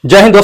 जय हिंद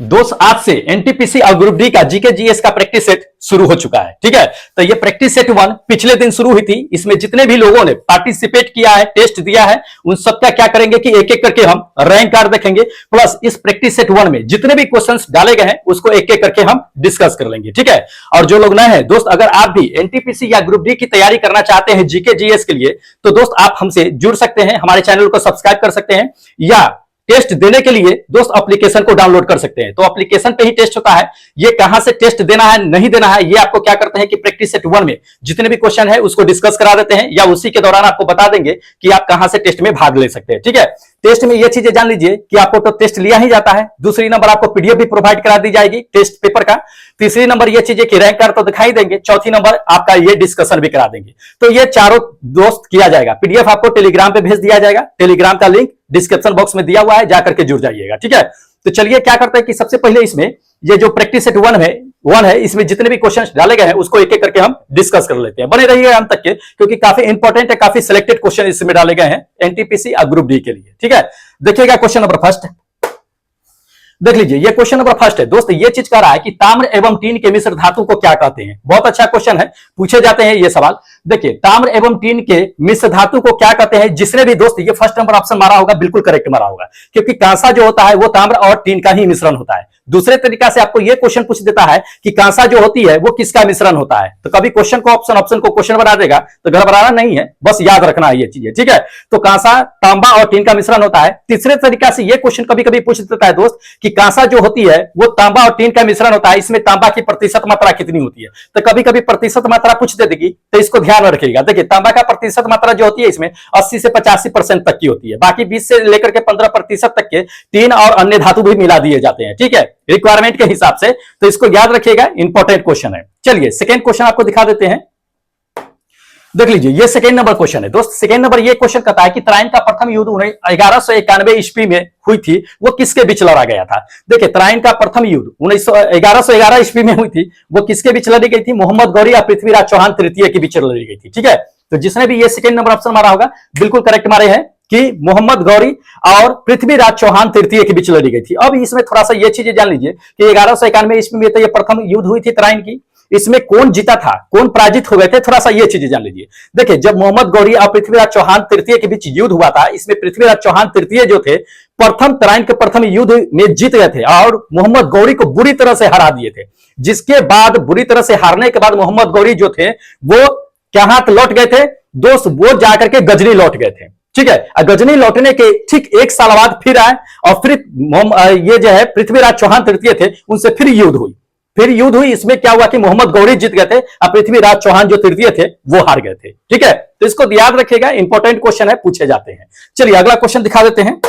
दोस्त आज से एनटीपीसी और ग्रुप डी का जीके जीएस का प्रैक्टिस सेट शुरू हो चुका है। ठीक है, तो ये प्रैक्टिस सेट 1 पिछले दिन शुरू हुई थी। इसमें जितने भी लोगों ने पार्टिसिपेट किया है, टेस्ट दिया है, उन सबका क्या करेंगे कि एक एक करके हम रैंक कार्ड देखेंगे, प्लस इस प्रैक्टिस सेट 1 में जितने भी क्वेश्चंस डाले गए हैं उसको एक एक करके हम डिस्कस कर लेंगे। ठीक है, और जो लोग नए हैं दोस्त, अगर आप भी एनटीपीसी या ग्रुप डी की तैयारी करना चाहते हैं जीके जीएस के लिए, तो दोस्त आप हमसे जुड़ सकते हैं, हमारे चैनल को सब्सक्राइब कर सकते हैं, या टेस्ट देने के लिए दोस्त एप्लीकेशन को डाउनलोड कर सकते हैं। तो एप्लीकेशन पे ही टेस्ट होता है। ये कहां से टेस्ट देना है नहीं देना है, ये आपको क्या करते हैं कि प्रैक्टिस सेट 1 में जितने भी क्वेश्चन है उसको डिस्कस करा देते हैं, या उसी के दौरान आपको बता देंगे कि आप कहां से टेस्ट में भाग ले सकते हैं। ठीक है, टेस्ट में ये चीजें जान लीजिए कि आपको तो टेस्ट लिया ही जाता है। दूसरी नंबर आपको पीडीएफ भी प्रोवाइड करा दी जाएगी टेस्ट पेपर का। तीसरी नंबर ये चीजें कि रैंक कार्ड तो दिखाई देंगे। चौथी नंबर आपका ये डिस्कशन भी करा देंगे। तो ये चारों दोस्त किया जाएगा। पीडीएफ आपको टेलीग्राम पे भेज दिया जाएगा। टेलीग्राम का लिंक डिस्क्रिप्शन बॉक्स में दिया हुआ है, जाकर के जुड़ जाइएगा। ठीक है, तो चलिए क्या करते हैं कि सबसे पहले इसमें ये जो प्रैक्टिस सेट 1 है, इसमें जितने भी क्वेश्चंस डाले गए हैं उसको एक एक करके हम डिस्कस कर लेते हैं। बने रहिए अंत तक के, क्योंकि काफी इंपॉर्टेंट है, काफी सिलेक्टेड क्वेश्चन इसमें डाले गए हैं एनटीपीसी और ग्रुप डी के लिए। ठीक है, देखिएगा क्वेश्चन नंबर फर्स्ट देख लीजिए। ये क्वेश्चन नंबर फर्स्ट है दोस्त। ये चीज कह रहा है कि ताम्र एवं टीन के मिश्र धातु को क्या कहते हैं। बहुत अच्छा क्वेश्चन है, पूछे जाते हैं ये सवाल। देखिए, ताम्र एवं टीन के मिश्र धातु को क्या कहते हैं। जिसने भी दोस्त ये फर्स्ट नंबर ऑप्शन मारा होगा बिल्कुल करेक्ट मारा होगा, क्योंकि कांसा जो होता है वो ताम्र और टीन का ही मिश्रण होता है। दूसरे तरीका से आपको ये क्वेश्चन पूछ देता है कि कांसा जो होती है वो किसका मिश्रण होता है, तो कभी क्वेश्चन को ऑप्शन को क्वेश्चन बना देगा, तो घबराना नहीं है, बस याद रखना है ये चीजें। ठीक है, तो कांसा तांबा और टीन का मिश्रण होता है। तीसरे तरीका से ये क्वेश्चन कभी कभी पूछ देता है दोस्त कि कांसा जो होती है वो तांबा और टीन का मिश्रण होता है, इसमें तांबा की प्रतिशत मात्रा कितनी होती है। तो कभी कभी प्रतिशत मात्रा पूछ दे देगी, तो इसको ध्यान रखिएगा। देखिए, तांबा का प्रतिशत मात्रा जो होती है इसमें 80 से 85% तक की होती है। बाकी 20 से लेकर के 15% तक के टीन और अन्य धातु भी मिला दिए जाते हैं। ठीक है, रिक्वायरमेंट के हिसाब से, तो इसको याद रखिएगा, इंपॉर्टेंट क्वेश्चन है। चलिए सेकंड क्वेश्चन आपको दिखा देते हैं। देख लीजिए, ये सेकंड नंबर क्वेश्चन है दोस्त। सेकंड नंबर ये क्वेश्चन कहता है कि तराइन का प्रथम युद्ध 1191 ईस्वी में हुई थी, वो किसके बीच लड़ा गया था। देखिए, तराइन का प्रथम युद्ध 1111 ईस्वी में हुई थी, वो किसके बीच लड़ी गई थी। मोहम्मद गौरी और पृथ्वीराज चौहान तृतीय के बीच लड़ी गई थी। ठीक है, तो जिसने भी ये सेकंड नंबर ऑप्शन मारा होगा बिल्कुल करेक्ट मारे हैं कि मोहम्मद गौरी और पृथ्वीराज चौहान तृतीय के बीच लड़ी गई थी। अब इसमें थोड़ा सा ये चीजें जान लीजिए कि 1191 ईस्वी में तो ये प्रथम युद्ध हुई थी तराइन की। इसमें कौन जीता था, कौन पराजित हो गए थे, थोड़ा सा ये चीजें जान लीजिए। देखिए, जब मोहम्मद गौरी और पृथ्वीराज चौहान तृतीय के बीच युद्ध हुआ था, इसमें पृथ्वीराज चौहान तृतीय जो थे प्रथम तराइन के प्रथम युद्ध में जीत गए थे और मोहम्मद गौरी को बुरी तरह से हरा दिए थे। जिसके बाद बुरी तरह से हारने के बाद मोहम्मद गौरी जो थे वो कहां लौट गए थे दोस्त, वो जाकर के गजनी लौट गए थे। ठीक है, गजनी लौटने के ठीक 1 साल बाद फिर आए और फिर ये जो है पृथ्वीराज चौहान तृतीय थे, उनसे फिर युद्ध हुई। इसमें क्या हुआ कि मोहम्मद गौरी जीत गए थे और पृथ्वीराज चौहान जो तृतीय थे वो हार गए थे। ठीक है, तो इसको याद रखिएगा, इंपॉर्टेंट क्वेश्चन है, पूछे जाते हैं। चलिए अगला क्वेश्चन दिखा देते हैं।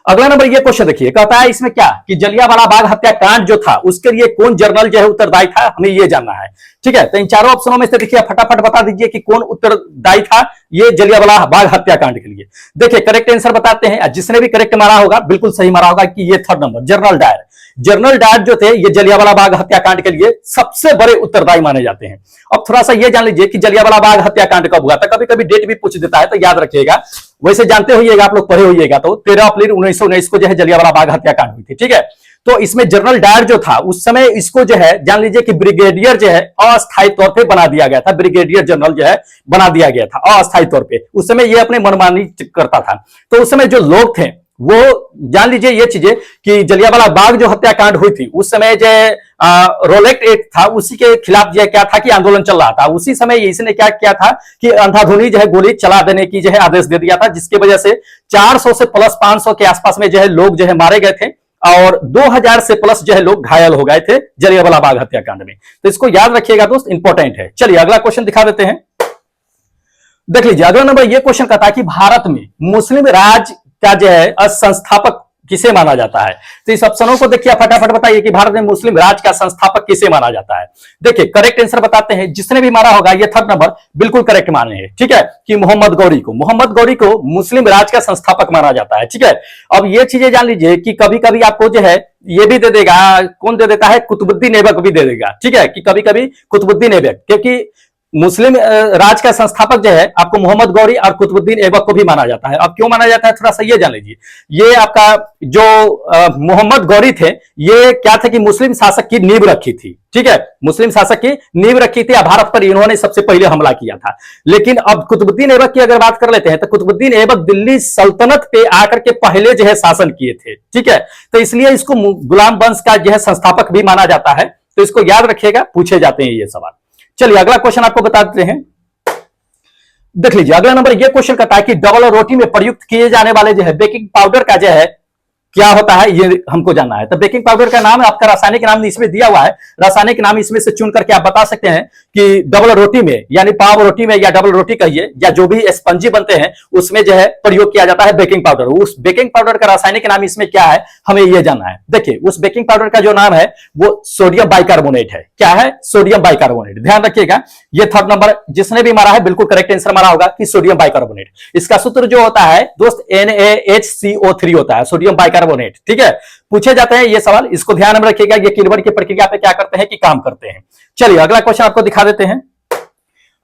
अगला नंबर ये क्वेश्चन देखिए, कहता है इसमें क्या कि जलियांवाला बाग हत्याकांड जो था उसके लिए कौन जर्नल जो है उत्तरदायी था, हमें ये जानना है। ठीक है, तो इन चारों ऑप्शनों में से देखिए फटाफट बता दीजिए कि कौन उत्तरदायी था ये जलियांवाला बाग हत्याकांड के लिए। देखिए, करेक्ट आंसर बताते हैं। जिसने भी करेक्ट मारा होगा बिल्कुल सही मारा होगा कि ये थर्ड नंबर जनरल डायर जो थे ये जलियांवाला बाग हत्याकांड के लिए सबसे बड़े उत्तरदायी माने जाते हैं। अब थोड़ा सा ये जान लीजिए कि जलियांवाला बाग हत्याकांड कब हुआ था। कभी कभी डेट भी पूछ देता है, तो याद रखिएगा। वैसे जानते होइएगा, आप लोग पढ़े होइएगा, तो 13 अप्रैल 1919 को जो है जलियांवाला बाग हत्याकांड हुई थी। ठीक है, तो इसमें जनरल डायर जो था उस समय इसको जो है जान लीजिए कि ब्रिगेडियर जो है अस्थायी तौर पे बना दिया गया था। ब्रिगेडियर जनरल जो है बना दिया गया था अस्थायी तौर पे। उस समय ये अपने मनमानी करता था। तो उस समय जो लोग थे वो जान लीजिए ये चीजें कि जलियांवाला बाग जो हत्याकांड हुई थी उस समय जो रोलेक्ट एक्ट था उसी के खिलाफ जो क्या था कि आंदोलन चल रहा था। उसी समय इसने क्या किया था कि अंधाधुनी जो है गोली चला देने की जो है आदेश दे दिया था, जिसकी वजह से 400 से प्लस 500 के आसपास में जो है लोग जो है मारे गए थे और 2000 से प्लस जो है लोग घायल हो गए थे जलियांवाला बाग हत्याकांड में। तो इसको याद रखिएगा दोस्त, इंपॉर्टेंट है। चलिए अगला क्वेश्चन दिखा देते हैं। देख लीजिए, अगला नंबर ये क्वेश्चन कहता है कि भारत में मुस्लिम राज का जो है संस्थापक किसे माना जाता है। तो इस ऑप्शनों को देखिए, फटाफट बताइए कि भारत में मुस्लिम राज का संस्थापक किसे माना जाता है। देखिए, करेक्ट आंसर बताते हैं। जिसने भी मारा होगा ये थर्ड नंबर बिल्कुल करेक्ट माने हैं। ठीक है, कि मोहम्मद गौरी को मुस्लिम राज का संस्थापक माना जाता है। ठीक है, अब ये चीजें जान लीजिए कि कभी कभी आपको जो है ये भी दे देगा, कौन दे देता है, कुतुबुद्दीन ऐबक भी दे देगा। ठीक है, कि कभी कभी कुतुबुद्दीन ऐबक, क्योंकि मुस्लिम राज का संस्थापक जो है आपको मोहम्मद गौरी और कुतुबुद्दीन ऐबक को भी माना जाता है। अब क्यों माना जाता है थोड़ा सा ये जान लीजिए। ये आपका जो मोहम्मद गौरी थे, ये क्या थे कि मुस्लिम शासक की नींव रखी थी, ठीक है, मुस्लिम शासक की नींव रखी थी। भारत पर इन्होंने सबसे पहले हमला किया था। लेकिन अब कुतुबुद्दीन ऐबक की अगर बात कर लेते हैं तो कुतुबुद्दीन ऐबक दिल्ली सल्तनत पे आकर के पहले जो है शासन किए थे, ठीक है, तो इसलिए इसको गुलाम वंश का जो है संस्थापक भी माना जाता है। तो इसको याद रखिएगा, पूछे जाते हैं ये सवाल। चलिए अगला क्वेश्चन आपको बता देते हैं। देख लीजिए अगला नंबर ये क्वेश्चन कहता है कि डबल रोटी में प्रयुक्त किए जाने वाले जो है बेकिंग पाउडर का जो है क्या होता है, ये हमको जानना है। तो बेकिंग पाउडर का नाम आपका रासायनिक नाम इसमें दिया हुआ है, रासायनिक नाम इसमें से चुन करके आप बता सकते हैं कि डबल रोटी में यानी पाव रोटी में या डबल रोटी कहिए या जो भी स्पंजी बनते हैं उसमें जो है प्रयोग किया जाता है बेकिंग पाउडर। उस बेकिंग पाउडर का रासायनिक नाम इसमें क्या है हमें यह जानना है। देखिए उस बेकिंग पाउडर का जो नाम है वो सोडियम बाइकार्बोनेट है। क्या है? Sodium bicarbonate. ध्यान रखिएगा, ये थर्ड नंबर जिसने भी मारा है बिल्कुल करेक्ट आंसर मारा होगा कि सोडियम बाइकार्बोनेट। इसका सूत्र जो होता है दोस्त NaHCO3 होता है, सोडियम बाइकार्बोनेट, ठीक है। पूछे जाते हैं ये सवाल, इसको ध्यान में रखिएगा, ये किलबर्ट की प्रक्रिया पे क्या करते हैं कि काम करते हैं। चलिए अगला क्वेश्चन आपको दिखा देते हैं।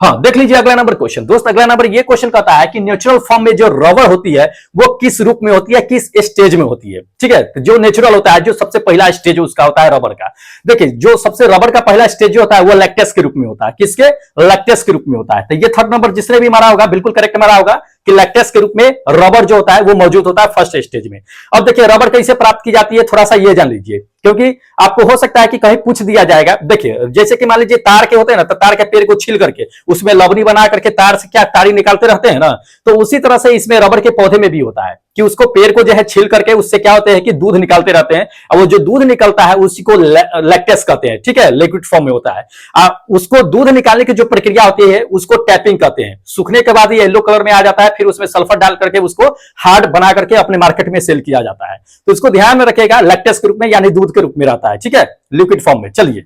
हाँ देख लीजिए अगला नंबर क्वेश्चन। दोस्त अगला नंबर ये क्वेश्चन कहता है कि नेचुरल फॉर्म में जो रबर होती है वो किस रूप में होती है, किस स्टेज में होती है, ठीक है। तो जो नेचुरल होता है, जो सबसे पहला स्टेज उसका होता है रबर का। देखिए जो सबसे रबर का पहला स्टेज जो होता है वो लैक्टेस के रूप में होता है। किसके? लैक्टेस के रूप में होता है। तो ये थर्ड नंबर जिसने भी मारा होगा बिल्कुल करेक्ट मारा होगा कि लैक्टेस के रूप में रबर जो होता है वो मौजूद होता है फर्स्ट स्टेज में। अब देखिए रबर कैसे प्राप्त की जाती है थोड़ा सा ये जान लीजिए, क्योंकि आपको हो सकता है कि कहीं पूछ दिया जाएगा। देखिए जैसे कि मान लीजिए तार के होते हैं ना, तो तार के पेड़ को छील करके उसमें लवनी बना करके तार से क्या तारी निकालते रहते हैं ना, तो उसी तरह से इसमें रबर के पौधे में भी होता है कि उसको पेड़ को जो है छील करके उससे क्या होते हैं कि दूध निकालते रहते हैं, और वो जो दूध निकलता है उसी को लैक्टेस कहते हैं, ठीक है, लिक्विड फॉर्म में होता है। उसको दूध निकालने की जो प्रक्रिया होती है उसको टैपिंग कहते हैं। सूखने के बाद ये येलो कलर में आ जाता है, फिर उसमें सल्फर डाल करके उसको हार्ड बना करके अपने मार्केट में सेल किया जाता है। तो इसको ध्यान में रखिएगा, लैक्टेस के रूप में यानी दूध के रूप में रहता है, ठीक है, लिक्विड फॉर्म में। चलिए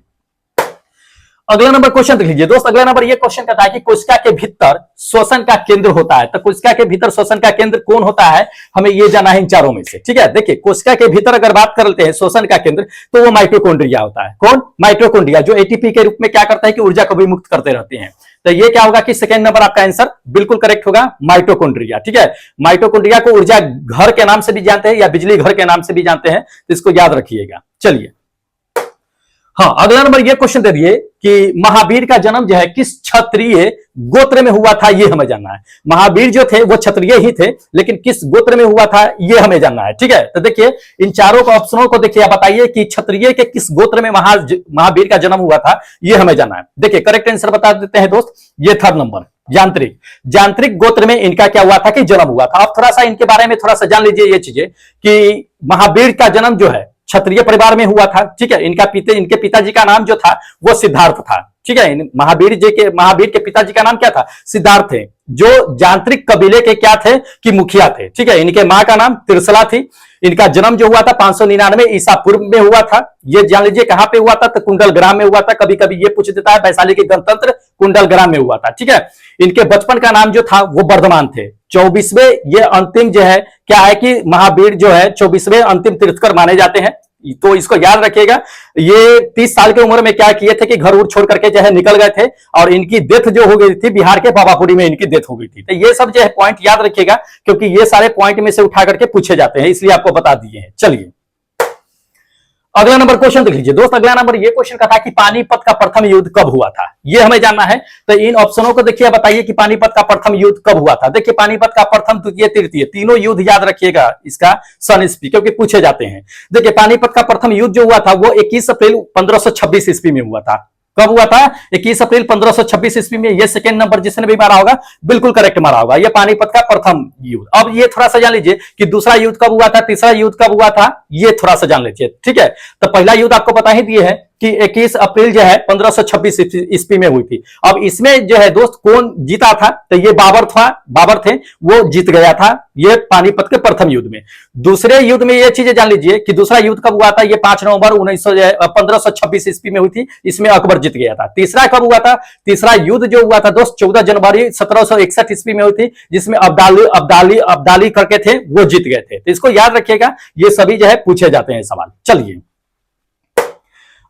अगला नंबर क्वेश्चन देख लीजिए दोस्त। अगला नंबर ये क्वेश्चन कहता है कि कोशिका के भीतर श्वसन का केंद्र होता है। तो कोशिका के भीतर श्वसन का केंद्र कौन होता है हमें ये जाना है इन चारों में से, ठीक है। देखिए कोशिका के भीतर अगर बात करते हैं श्वसन का केंद्र तो वो माइटोकॉन्ड्रिया होता है। कौन? माइटोकॉन्ड्रिया, जो एटीपी के रूप में क्या करता है कि ऊर्जा को भी मुक्त करते रहते हैं। तो ये क्या होगा कि सेकंड नंबर आपका आंसर बिल्कुल करेक्ट होगा, माइटोकॉन्ड्रिया, ठीक है। माइटोकॉन्ड्रिया को ऊर्जा घर के नाम से भी जानते हैं या बिजली घर के नाम से भी जानते हैं, तो इसको याद रखिएगा। चलिए हाँ अगला नंबर ये क्वेश्चन दे दिए कि महावीर का जन्म जो है किस क्षत्रिय गोत्र में हुआ था, ये हमें जानना है। महावीर जो थे वो क्षत्रिय ही थे, लेकिन किस गोत्र में हुआ था ये हमें जानना है, ठीक है। तो देखिए इन चारों ऑप्शनों को देखिए, बताइए कि क्षत्रिय के किस गोत्र में महावीर का जन्म हुआ था, ये हमें जानना है। देखिए करेक्ट आंसर बता देते हैं दोस्त, ये थर्ड नंबर यांत्रिक गोत्र में इनका क्या हुआ था कि जन्म हुआ था। अब थोड़ा सा इनके बारे में थोड़ा सा जान लीजिए ये चीजें कि महावीर का जन्म जो है क्षत्रिय परिवार में हुआ था, ठीक है। इनके पिताजी का नाम जो था वो सिद्धार्थ था, ठीक है। महावीर के पिताजी का नाम क्या था? सिद्धार्थ थे, जो यांत्रिक कबीले के क्या थे कि मुखिया थे, ठीक है। इनके मां का नाम तिरसला थी। इनका जन्म जो हुआ था 599 ईसा पूर्व में हुआ था। ये जान लीजिए कहां पे हुआ था, तो कुंडल ग्राम में हुआ था। कभी कभी ये पूछ देता है वैशाली के गणतंत्र कुंडल ग्राम में हुआ था, ठीक है। इनके बचपन का नाम जो था वो वर्धमान थे। 24वें ये अंतिम जो है क्या है कि महावीर जो है 24वें अंतिम तीर्थकर माने जाते हैं। तो इसको याद रखिएगा। ये 30 साल की उम्र में क्या किए थे कि घर उड़ छोड़ करके जो है निकल गए थे, और इनकी डेथ जो हो गई थी बिहार के पावापुरी में इनकी डेथ हो गई थी। तो ये सब जो है पॉइंट याद रखिएगा, क्योंकि ये सारे पॉइंट में से उठा करके पूछे जाते हैं, इसलिए आपको बता दिए हैं। चलिए अगला नंबर क्वेश्चन देख लीजिए दोस्त। अगला नंबर ये क्वेश्चन का था कि पानीपत का प्रथम युद्ध कब हुआ था, ये हमें जानना है। तो इन ऑप्शनों को देखिए, बताइए कि पानीपत का प्रथम युद्ध कब हुआ था। देखिए पानीपत का प्रथम, द्वितीय, तृतीय तीनों युद्ध याद रखिएगा इसका सन ईस्वी, क्योंकि पूछे जाते हैं। देखिए पानीपत का प्रथम युद्ध जो हुआ था वो 21 अप्रैल 1526 ईस्वी में हुआ था। कब हुआ था? 21 अप्रैल 1526 ईस्वी में। ये सेकंड नंबर जिसने भी मारा होगा बिल्कुल करेक्ट मारा होगा, ये पानीपत का प्रथम युद्ध। अब ये थोड़ा सा जान लीजिए कि दूसरा युद्ध कब हुआ था, तीसरा युद्ध कब हुआ था, ये थोड़ा सा जान लीजिए, ठीक है। तो पहला युद्ध आपको पता ही दिए है कि 21 अप्रैल जो है 1526 ईस्वी में हुई थी। अब इसमें जो है दोस्त कौन जीता था, तो ये बाबर थे, वो जीत गया था ये पानीपत के प्रथम युद्ध में। दूसरे युद्ध में ये चीजें जान लीजिए कि दूसरा युद्ध कब हुआ था, ये 5 नवंबर 1526 ईस्वी में हुई थी, इसमें अकबर जीत गया था। तीसरा कब हुआ था? तीसरा युद्ध जो हुआ था दोस्त 14 जनवरी 1761 ईस्वी में हुई थी, जिसमें अब्दाली करके थे वो जीत गए थे। तो इसको याद रखिएगा, ये सभी जो है पूछे जाते हैं सवाल। चलिए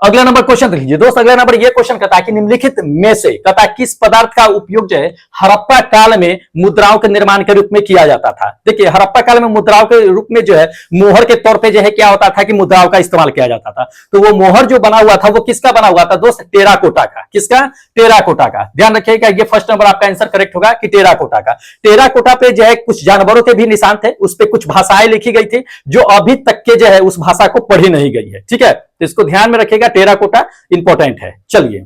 अगला नंबर क्वेश्चन देख लीजिए दोस्त। अगला नंबर ये क्वेश्चन कहता है कि निम्नलिखित में से कहता है किस पदार्थ का उपयोग जो है हड़प्पा काल में मुद्राओं के निर्माण के रूप में किया जाता था। देखिए हड़प्पा काल में मुद्राओं के रूप में जो है मोहर के तौर पे जो है क्या होता था कि मुद्राओं का इस्तेमाल किया जाता था। तो वो मोहर जो बना हुआ था वो किसका बना हुआ था दोस्त? टेराकोटा का। किसका? टेराकोटा का। ध्यान रखिएगा, ये फर्स्ट नंबर आपका आंसर करेक्ट होगा कि टेराकोटा का। टेराकोटा पे जो है कुछ जानवरों के भी निशान थे, उस पर कुछ भाषाएं लिखी गई थी जो अभी तक के जो है उस भाषा को पढ़ी नहीं गई है। ठीक है, तो इसको ध्यान में रखिएगा, टेराकोटा इंपॉर्टेंट है। चलिए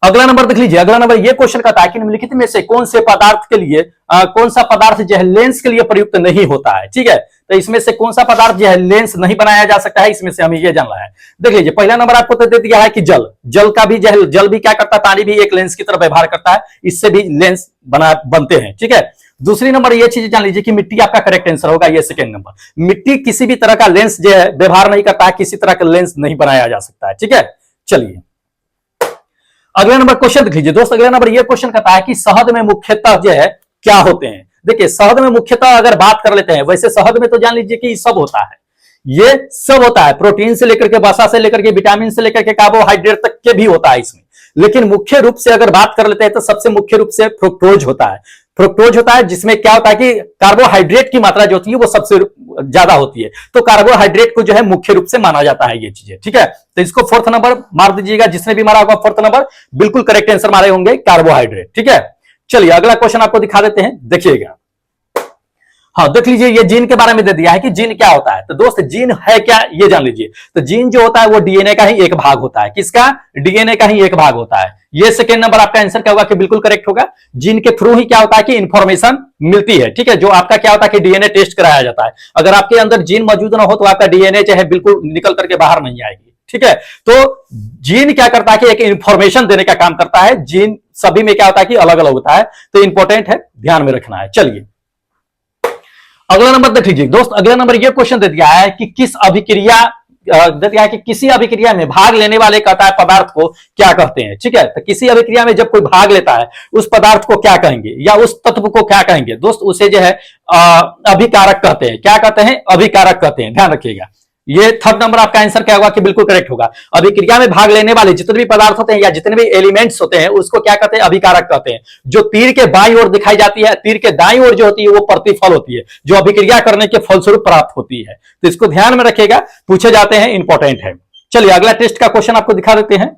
अगला नंबर देख लीजिए। अगला नंबर ये क्वेश्चन कहता है कि निम्नलिखित में से कौन से पदार्थ के लिए कौन सा पदार्थ जो है लेंस के लिए प्रयुक्त नहीं होता है। ठीक है, तो इसमें से कौन सा पदार्थ जो है लेंस नहीं बनाया जा सकता है, इसमें से हमें ये जानना है। देख लीजिए पहला नंबर आपको तो दे दिया है कि जल। जल का भी जो है, जल भी क्या करता है, पानी भी एक लेंस की तरह व्यवहार करता है, इससे भी लेंस बनते हैं। ठीक है, दूसरी नंबर ये चीज जान लीजिए कि मिट्टी आपका करेक्ट आंसर होगा। ये सेकंड नंबर, मिट्टी किसी भी तरह का लेंस जो है व्यवहार नहीं करता है, किसी तरह का लेंस नहीं बनाया जा सकता है। ठीक है, चलिए अगला नंबर क्वेश्चन देख लीजिए दोस्त। अगला नंबर ये क्वेश्चन कहता है कि शहद में मुख्यतः जो है क्या होते हैं। देखिए शहद में मुख्यतः अगर बात कर लेते हैं, वैसे शहद में तो जान लीजिए कि सब होता है, ये सब होता है, प्रोटीन से लेकर के, वसा से लेकर के, विटामिन से लेकर के, कार्बोहाइड्रेट तक के भी होता है इसमें। लेकिन मुख्य रूप से अगर बात कर लेते हैं तो सबसे मुख्य रूप से फ्रुक्टोज होता है। फ्रुक्टोज होता है जिसमें क्या होता है कि कार्बोहाइड्रेट की मात्रा जो होती है वो सबसे ज्यादा होती है, तो कार्बोहाइड्रेट को जो है मुख्य रूप से माना जाता है ये चीजें। ठीक है, तो इसको फोर्थ नंबर मार दीजिएगा, जिसने भी मारा होगा फोर्थ नंबर बिल्कुल करेक्ट आंसर मारे होंगे कार्बोहाइड्रेट। ठीक है, चलिए अगला क्वेश्चन आपको दिखा देते हैं, देखिएगा। हाँ देख लीजिए, ये जीन के बारे में दे दिया है कि जीन क्या होता है। तो दोस्त जीन है क्या ये जान लीजिए। तो जीन जो होता है वो डीएनए का ही एक भाग होता है। किसका? डीएनए का ही एक भाग होता है। ये सेकंड नंबर आपका आंसर क्या होगा कि बिल्कुल करेक्ट होगा। जीन के थ्रू ही क्या होता है कि इंफॉर्मेशन मिलती है। ठीक है, जो आपका क्या होता है कि डीएनए टेस्ट कराया जाता है। अगर आपके अंदर जीन मौजूद ना हो तो आपका डीएनए जो है बिल्कुल निकल करके बाहर नहीं आएगी। ठीक है, तो जीन क्या करता है कि एक इंफॉर्मेशन देने का काम करता है। जीन सभी में क्या होता है कि अलग अलग होता है, तो इंपॉर्टेंट है, ध्यान में रखना है। चलिए अगला नंबर देख लीजिए दोस्त। अगला नंबर ये क्वेश्चन दे दिया है कि किस अभिक्रिया दे दिया है कि किसी अभिक्रिया में भाग लेने वाले कहता है पदार्थ को क्या कहते हैं। ठीक है, तो किसी अभिक्रिया में जब कोई भाग लेता है उस पदार्थ को क्या कहेंगे या उस तत्व को क्या कहेंगे दोस्त? उसे जो है अभिकारक कहते हैं। क्या कहते हैं? अभिकारक कहते हैं। ध्यान रखिएगा, ये थर्ड नंबर आपका आंसर क्या होगा कि बिल्कुल करेक्ट होगा। अभिक्रिया में भाग लेने वाले जितने भी पदार्थ होते हैं या जितने भी एलिमेंट्स होते हैं उसको क्या कहते हैं? अभिकारक कहते हैं। जो तीर के बाईं ओर दिखाई जाती है, तीर के दाईं ओर जो होती है वो प्रतिफल होती है, जो अभिक्रिया करने के फलस्वरूप प्राप्त होती है। तो इसको ध्यान में रखिएगा, पूछे जाते हैं, इंपॉर्टेंट है। चलिए अगला टेस्ट का क्वेश्चन आपको दिखा देते हैं।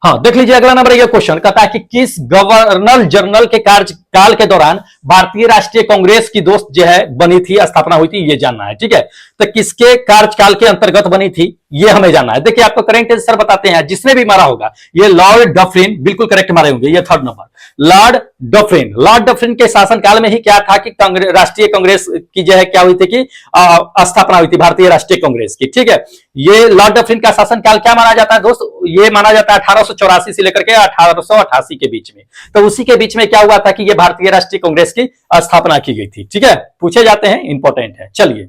हाँ देख लीजिए, अगला नंबर ये क्वेश्चन कहता है कि किस गवर्नर जनरल के कार्यकाल के दौरान भारतीय राष्ट्रीय कांग्रेस की दोस्त जो है बनी थी, स्थापना हुई थी, ये जानना है। ठीक है, तो किसके कार्यकाल के अंतर्गत बनी थी ये हमें जानना है। देखिए आपको करेंट आंसर बताते हैं, जिसने भी मारा होगा ये लॉर्ड डफरिन बिल्कुल करेक्ट मारे होंगे। ये third number Lord Dufferin. Lord Dufferin के शासनकाल में ही क्या था कि राष्ट्रीय कांग्रेस की जो है क्या हुई थी कि स्थापना हुई थी, भारतीय राष्ट्रीय कांग्रेस की। ठीक है, ये लॉर्ड डफरिन का शासनकाल क्या माना जाता है दोस्त? ये माना जाता है 1884 से लेकर के 1888 के बीच में। तो उसी के बीच में क्या हुआ था कि ये भारतीय राष्ट्रीय कांग्रेस की स्थापना की गई थी। ठीक है, पूछे जाते हैं, इंपॉर्टेंट है। चलिए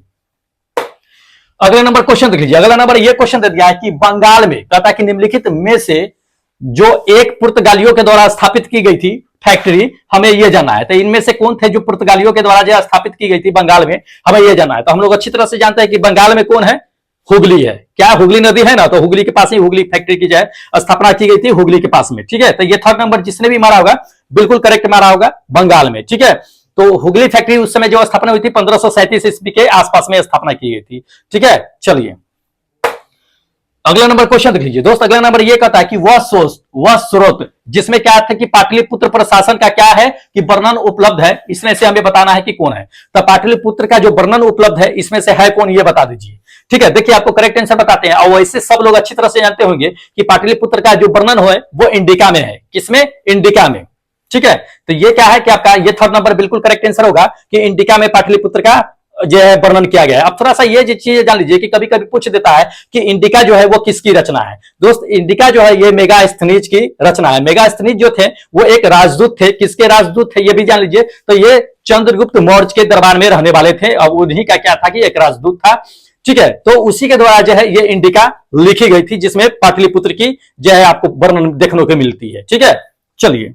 अगला नंबर क्वेश्चन देख लीजिए। अगला नंबर ये क्वेश्चन दे दिया है कि बंगाल में कहता है कि निम्नलिखित में से जो एक पुर्तगालियों के द्वारा स्थापित की गई थी फैक्ट्री, हमें यह जानना है। तो इनमें से कौन थे जो पुर्तगालियों के द्वारा जो स्थापित की गई थी बंगाल में, हमें यह जानना है। तो हम लोग अच्छी तरह से जानते हैं कि बंगाल में कौन है? हुगली है। क्या हुगली नदी है ना, तो हुगली के पास ही हुगली फैक्ट्री की जो है स्थापना की गई थी, हुगली के पास में। ठीक है, तो ये थर्ड नंबर जिसने भी मारा होगा बिल्कुल करेक्ट मारा होगा, बंगाल में। ठीक है, तो हुगली फैक्ट्री उस समय जो स्थापना हुई थी 1537 ईस्वी के आसपास में स्थापना की गई थी। ठीक है, चलिए अगला नंबर क्वेश्चन देख लीजिए दोस्त। अगला नंबर ये कहता है कि वह स्रोत जिसमें क्या था कि पाटलिपुत्र प्रशासन का क्या है कि वर्णन उपलब्ध है, इसमें से हमें बताना है कि कौन है। तो पाटलिपुत्र का जो वर्णन उपलब्ध है इसमें से है कौन, ये बता दीजिए। ठीक है, देखिए आपको करेक्ट आंसर बताते हैं, और वैसे सब लोग अच्छी तरह से जानते होंगे कि पाटलिपुत्र का जो वर्णन है वो इंडिका में है। किसमें? इंडिका में। ठीक है, तो ये क्या है कि आपका ये थर्ड नंबर बिल्कुल करेक्ट आंसर होगा कि इंडिका में पाटलिपुत्र का जो है वर्णन किया गया है। अब थोड़ा सा ये चीज जान लीजिए कि कभी कभी पूछ देता है कि इंडिका जो है वो किसकी रचना है। दोस्त इंडिका जो है ये मेगास्थनीज की रचना है। मेगास्थनीज जो थे वो एक राजदूत थे। किसके राजदूत थे ये भी जान लीजिए। तो ये चंद्रगुप्त मौर्य के दरबार में रहने वाले थे, और उन्हीं का क्या था कि एक राजदूत था। ठीक है, तो उसी के द्वारा जो है ये इंडिका लिखी गई थी, जिसमें पाटलिपुत्र की जो है आपको वर्णन देखने को मिलती है। ठीक है, चलिए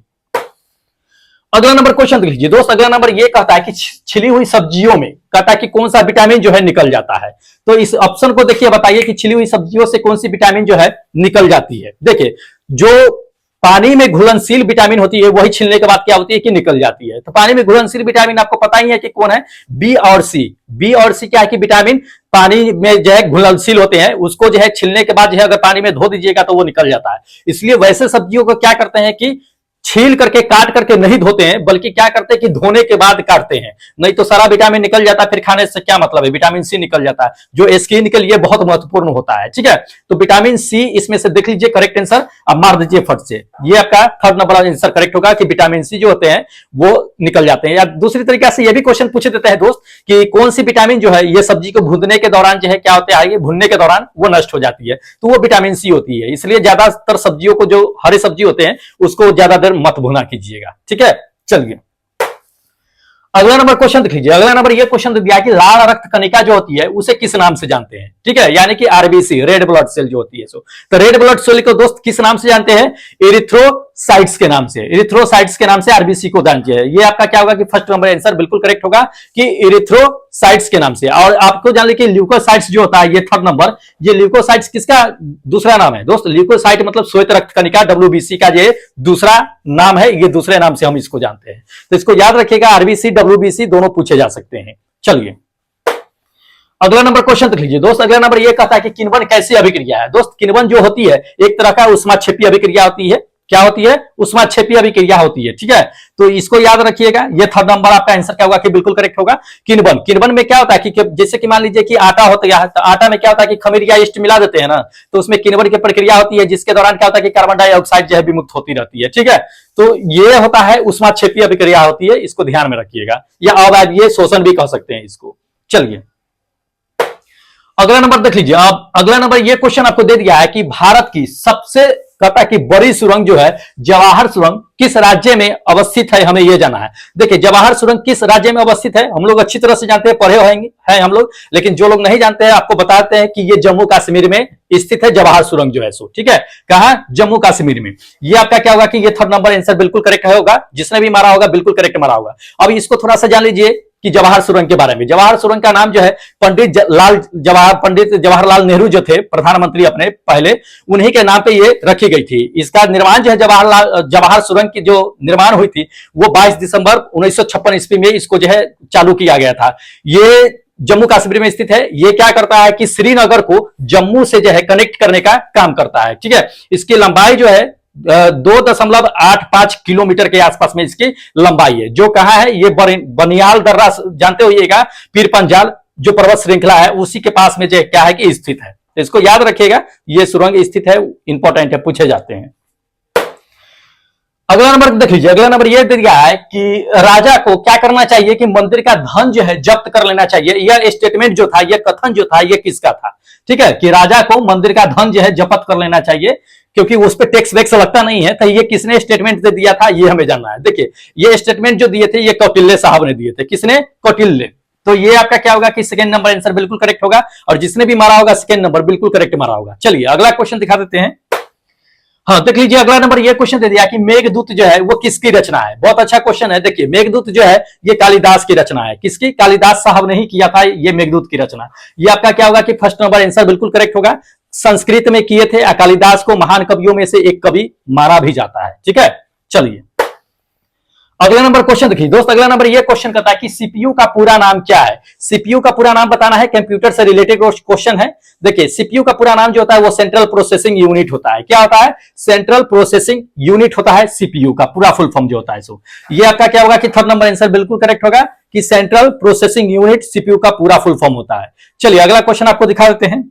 अगला नंबर क्वेश्चन देख लीजिए दोस्त। अगला नंबर ये कहता है कि छिली हुई सब्जियों में कहता है कि कौन सा विटामिन जो है निकल जाता है। तो इस ऑप्शन को देखिए, बताइए कि छिली हुई सब्जियों से कौन सी विटामिन जो है निकल जाती है। देखिए, जो पानी में घुलनशील विटामिन होती है वही छिलने के बाद क्या होती है कि निकल जाती है। तो पानी में घुलनशील विटामिन आपको पता ही है कि कौन है, बी और सी। बी और सी क्या है कि विटामिन पानी में जो है घुलनशील होते हैं, उसको जो है छिलने के बाद जो है अगर पानी में धो दीजिएगा तो वो निकल जाता है। इसलिए वैसे सब्जियों को क्या करते हैं कि छील करके काट करके नहीं धोते हैं, बल्कि क्या करते हैं कि धोने के बाद काटते हैं, नहीं तो सारा विटामिन निकल जाता है, फिर खाने से क्या मतलब है। विटामिन सी निकल जाता है जो स्किन के लिए बहुत महत्वपूर्ण होता है। ठीक है, तो विटामिन सी इसमें से देख लीजिए करेक्ट आंसर, अब मार दीजिए फट से। ये आपका थर्ड नंबर आंसर करेक्ट होगा कि विटामिन सी जो होते हैं वो निकल जाते हैं। या दूसरी तरीके से ये भी क्वेश्चन पूछ देते हैं दोस्त कि कौन सी विटामिन जो है ये सब्जी को भूनने के दौरान जो है क्या होता है, भूनने के दौरान वो नष्ट हो जाती है, तो वो विटामिन सी होती है। इसलिए ज्यादातर सब्जियों को, जो हरी सब्जी होते हैं उसको ज्यादा देर मत भुना कीजिए। ठीक है, चलिए अगला नंबर क्वेश्चन देख लीजिए। अगला नंबर ये क्वेश्चन दिया कि लाल रक्त कणिका जो होती है उसे किस नाम से जानते हैं। ठीक है, यानी कि आरबीसी, रेड ब्लड सेल जो होती है। तो रेड ब्लड सेल को दोस्त किस नाम से जानते हैं, एरिथ्रोसाइट्स के नाम से। एरिथ्रोसाइट्स के नाम से आरबीसी को जानते हैं। ये आपका क्या होगा कि फर्स्ट नंबर आंसर बिल्कुल करेक्ट होगा कि एरिथ्रोसाइट्स के नाम से। और आपको जान लीजिए ल्यूकोसाइट्स जो होता है, ये थर्ड नंबर, ये ल्यूकोसाइट्स किसका दूसरा नाम है दोस्त। ल्यूकोसाइट मतलब श्वेत रक्त कणिका, डब्ल्यूबीसी का ये दूसरा नाम है, ये दूसरे नाम से हम इसको जानते हैं। तो इसको याद रखिएगा, आरबीसी डब्ल्यूबीसी दोनों पूछे जा सकते हैं। चलिए अगला नंबर क्वेश्चन देख लीजिए दोस्त। अगला नंबर ये कहता है कि किण्वन कैसी अभिक्रिया है। दोस्त किण्वन जो होती है एक तरह का उष्माक्षेपी अभिक्रिया होती है। क्या होती है, उष्माक्षेपी अभिक्रिया होती है। ठीक है, तो इसको याद रखिएगा। ये थर्ड नंबर आपका आंसर क्या होगा कि बिल्कुल करेक्ट होगा। किण्वन, किण्वन में क्या होता है कि जैसे कि मान लीजिए कि आटा होता है, तो आटा में क्या होता है कि खमीर या यीस्ट मिला देते हैं ना, तो उसमें किण्वन की प्रक्रिया होती है, जिसके दौरान क्या होता है कि कार्बन डाइऑक्साइड जो है विमुक्त होती रहती है। ठीक है, तो ये होता है उष्माक्षेपी अभिक्रिया होती है, इसको ध्यान में रखिएगा, या अवायवीय शोषण भी कह सकते हैं इसको। चलिए अगला नंबर देख लीजिए। अब अगला नंबर ये क्वेश्चन आपको दे दिया है कि भारत की सबसे कहता कि बड़ी सुरंग जो है जवाहर सुरंग किस राज्य में अवस्थित है, हमें यह जाना है। देखिए जवाहर सुरंग किस राज्य में अवस्थित है, हम लोग अच्छी तरह से जानते हैं, पढ़े होंगे हैं हम लोग, लेकिन जो लोग नहीं जानते हैं आपको बताते हैं कि ये जम्मू कश्मीर में स्थित है जवाहर सुरंग जो है सो। ठीक है, कहां, जम्मू कश्मीर में। ये आपका क्या होगा कि ये थर्ड नंबर आंसर बिल्कुल करेक्ट होगा, जिसने भी मारा होगा बिल्कुल करेक्ट मारा होगा। अब इसको थोड़ा सा जान लीजिए कि जवाहर सुरंग के बारे में। जवाहर सुरंग का नाम जो है पंडित जवाहरलाल नेहरू जो थे प्रधानमंत्री अपने पहले, उन्हीं के नाम पे ये रखी गई थी। इसका निर्माण जो है जवाहर सुरंग की जो निर्माण हुई थी वो 22 दिसंबर 1956 ईस्वी में इसको जो है चालू किया गया था। ये जम्मू कश्मीर में स्थित है। ये क्या करता है कि श्रीनगर को जम्मू से जो है कनेक्ट करने का काम करता है। ठीक है, इसकी लंबाई जो है 2.85 किलोमीटर के आसपास में इसकी लंबाई है। जो कहां है, ये बनियाल दर्रा जानते होइएगा, पीर पंजाल जो पर्वत श्रृंखला है उसी के पास में जो क्या है कि स्थित है। इसको याद रखिएगा, ये सुरंग स्थित है, इंपॉर्टेंट है, पूछे जाते हैं। अगला नंबर देख लीजिए। अगला नंबर यह दिया है कि राजा को क्या करना चाहिए कि मंदिर का धन जो है जब्त कर लेना चाहिए। यह स्टेटमेंट जो था, यह कथन जो था, यह किसका था। ठीक है, कि राजा को मंदिर का धन जो है जब्त कर लेना चाहिए, क्योंकि उस पर टैक्स वैक्स लगता नहीं है। तो ये किसने स्टेटमेंट दे दिया था, ये हमें जानना है। देखिए ये स्टेटमेंट जो दिए थे ये कौटिल्य साहब ने दिए थे। किसने, कौटिल्य। तो ये आपका क्या होगा कि सेकंड नंबर आंसर बिल्कुल करेक्ट होगा, और जिसने भी मारा होगा सेकंड नंबर बिल्कुल करेक्ट मारा होगा। चलिए अगला क्वेश्चन दिखा देते हैं। हाँ देख लीजिए, अगला नंबर ये क्वेश्चन दे दिया कि मेघदूत जो है वो किसकी रचना है। बहुत अच्छा क्वेश्चन है। देखिए मेघदूत जो है ये कालिदास की रचना है। किसकी, कालिदास साहब ने ही किया था ये मेघदूत की रचना। ये आपका क्या होगा कि फर्स्ट नंबर आंसर बिल्कुल करेक्ट होगा। संस्कृत में किए थे। कालिदास को महान कवियों में से एक कवि माना भी जाता है। ठीक है, चलिए अगला नंबर क्वेश्चन देखिए दोस्त। अगला नंबर ये क्वेश्चन करता है कि सीपीयू का पूरा नाम क्या है। सीपीयू का पूरा नाम बताना है, कंप्यूटर से रिलेटेड क्वेश्चन है। देखिए सीपीयू का पूरा नाम जो होता है वो सेंट्रल प्रोसेसिंग यूनिट होता है। क्या होता है, सेंट्रल प्रोसेसिंग यूनिट होता है सीपीयू का पूरा फुल फॉर्म जो होता है। सो ये आपका क्या होगा कि थर्ड नंबर आंसर बिल्कुल करेक्ट होगा कि सेंट्रल प्रोसेसिंग यूनिट सीपीयू का पूरा फुल फॉर्म होता है। चलिए अगला क्वेश्चन आपको दिखा देते हैं।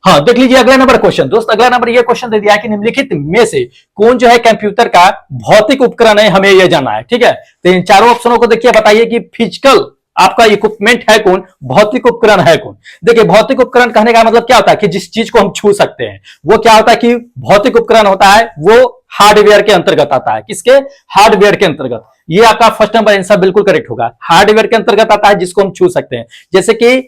हाँ देख लीजिए अगला नंबर क्वेश्चन दोस्त। अगला नंबर ये क्वेश्चन दे दिया है कि निम्नलिखित में से कौन जो है कंप्यूटर का भौतिक उपकरण है, हमें यह जानना है। ठीक है, तो इन चारों ऑप्शनों को देखिए, बताइए कि फिजिकल आपका इक्विपमेंट है कौन, भौतिक उपकरण है कौन। देखिए भौतिक उपकरण कहने का मतलब क्या होता है कि जिस चीज को हम छू सकते हैं वो क्या होता है कि भौतिक उपकरण होता है, वो हार्डवेयर के अंतर्गत आता है। किसके, हार्डवेयर के अंतर्गत। ये आपका फर्स्ट नंबर आंसर बिल्कुल करेक्ट होगा, हार्डवेयर के अंतर्गत आता है जिसको हम छू सकते हैं। जैसे कि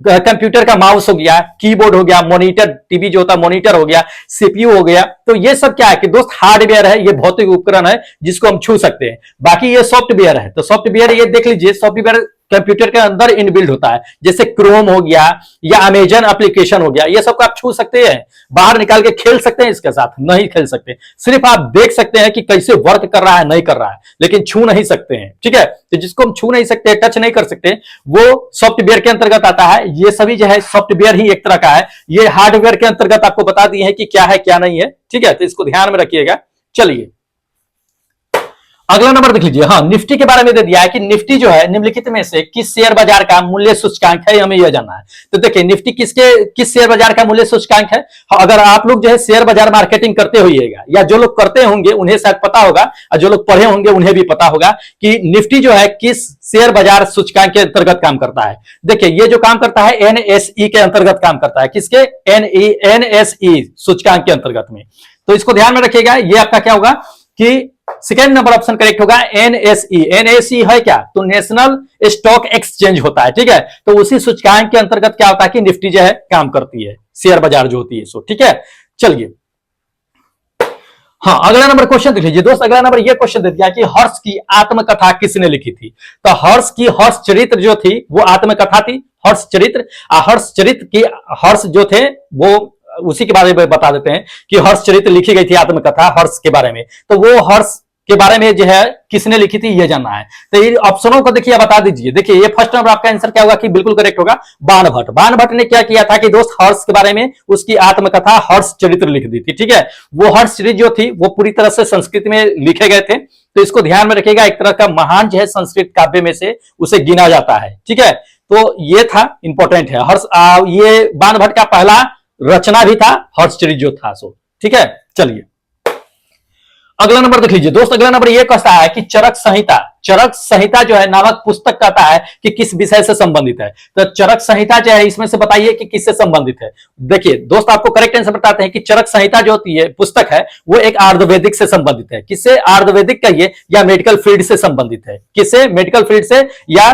कंप्यूटर का माउस हो गया, कीबोर्ड हो गया, मॉनिटर, टीवी जो होता है मॉनिटर हो गया, सीपीयू हो गया। तो ये सब क्या है कि दोस्त हार्डवेयर है, ये भौतिक उपकरण है जिसको हम छू सकते हैं। बाकी ये सॉफ्टवेयर है, तो सॉफ्टवेयर ये देख लीजिए, सॉफ्टवेयर कंप्यूटर के अंदर इनबिल्ड होता है, जैसे क्रोम हो गया या अमेजन एप्लीकेशन हो गया, ये सब को आप छू सकते हैं, बाहर निकाल के खेल सकते हैं, इसके साथ नहीं खेल सकते, सिर्फ आप देख सकते हैं कि कैसे वर्क कर रहा है, नहीं कर रहा है, लेकिन छू नहीं सकते हैं। ठीक है, तो जिसको हम छू नहीं सकते, टच नहीं कर सकते, वो सॉफ्टवेयर के अंतर्गत आता है। ये सभी जो है सॉफ्टवेयर ही एक तरह का है, ये हार्डवेयर के अंतर्गत आपको बता दिए हैं कि क्या है क्या नहीं है। ठीक है, तो इसको ध्यान में रखिएगा। चलिए अगला नंबर देख लीजिए। हाँ, निफ्टी के बारे में दे दिया है कि निफ्टी जो है निम्नलिखित में से किस शेयर बाजार का मूल्य सूचकांक है, हमें यह जानना है। तो देखिए निफ्टी किस शेयर बाजार का मूल्य सूचकांक है। हाँ, अगर आप लोग जो है शेयर बाजार मार्केटिंग करते होइएगा, या जो लोग करते होंगे उन्हें शायद पता होगा, और जो लोग पढ़े होंगे उन्हें भी पता होगा कि निफ्टी जो है किस शेयर बाजार सूचकांक के अंतर्गत काम करता है। देखिए ये जो काम करता है एनएसई के अंतर्गत काम करता है। किसके? एनएसई सूचकांक के अंतर्गत में। तो इसको ध्यान में रखिएगा। ये आपका क्या होगा कि सेकेंड नंबर ऑप्शन करेक्ट होगा, एनएसई। एनएसई है क्या? तो नेशनल स्टॉक एक्सचेंज होता है। ठीक है, तो उसी सूचकांक के अंतर्गत क्या होता है कि निफ्टी जो है काम करती है, शेयर बाजार जो होती है सो। ठीक है, चलिए हाँ, अगला नंबर क्वेश्चन देख लीजिए दोस्त। अगला नंबर ये क्वेश्चन दे दिया कि हर्ष की आत्मकथा किसने लिखी थी। तो हर्ष की हर्ष चरित्र जो थी वो आत्मकथा थी, हर्ष चरित्र। हर्ष चरित्र की हर्ष जो थे वो उसी के बारे में बता देते हैं कि हर्ष चरित्र लिखी गई थी आत्मकथा हर्ष के बारे में। तो वो हर्ष के बारे में जो है किसने लिखी थी ये जानना है। तो ये ऑप्शनों को देखिए, बता दीजिए। देखिए ये फर्स्ट नंबर आपका आंसर क्या होगा कि बिल्कुल करेक्ट होगा, बाणभट्ट। बाणभट्ट ने क्या किया था कि दोस्त हर्ष के बारे में उसकी आत्मकथा हर्ष चरित्र लिख दी थी। ठीक है, वो हर्ष चरित्र जो थी वो पूरी तरह से संस्कृत में लिखे गए थे। तो इसको ध्यान में रखिएगा, एक तरह का महान जो है संस्कृत काव्य में से उसे गिना जाता है। ठीक है, तो ये था, इंपॉर्टेंट है हर्ष। ये बाणभट्ट का पहला रचना भी था हर्षचरित्र जो था सो। ठीक है, चलिए अगला नंबर देख लीजिए दोस्त। अगला नंबर ये कहता है कि चरक संहिता, चरक संहिता जो है नामक पुस्तक कहता है कि किस विषय से संबंधित है। तो चरक संहिता जो है इसमें से बताइए कि किससे संबंधित है। देखिए दोस्त आपको करेक्ट आंसर बताते हैं कि चरक संहिता जो होती है पुस्तक है वो एक आयुर्वेदिक से संबंधित है। किससे? आयुर्वेदिक कहिए या मेडिकल फील्ड से संबंधित है। किससे? मेडिकल फील्ड से, या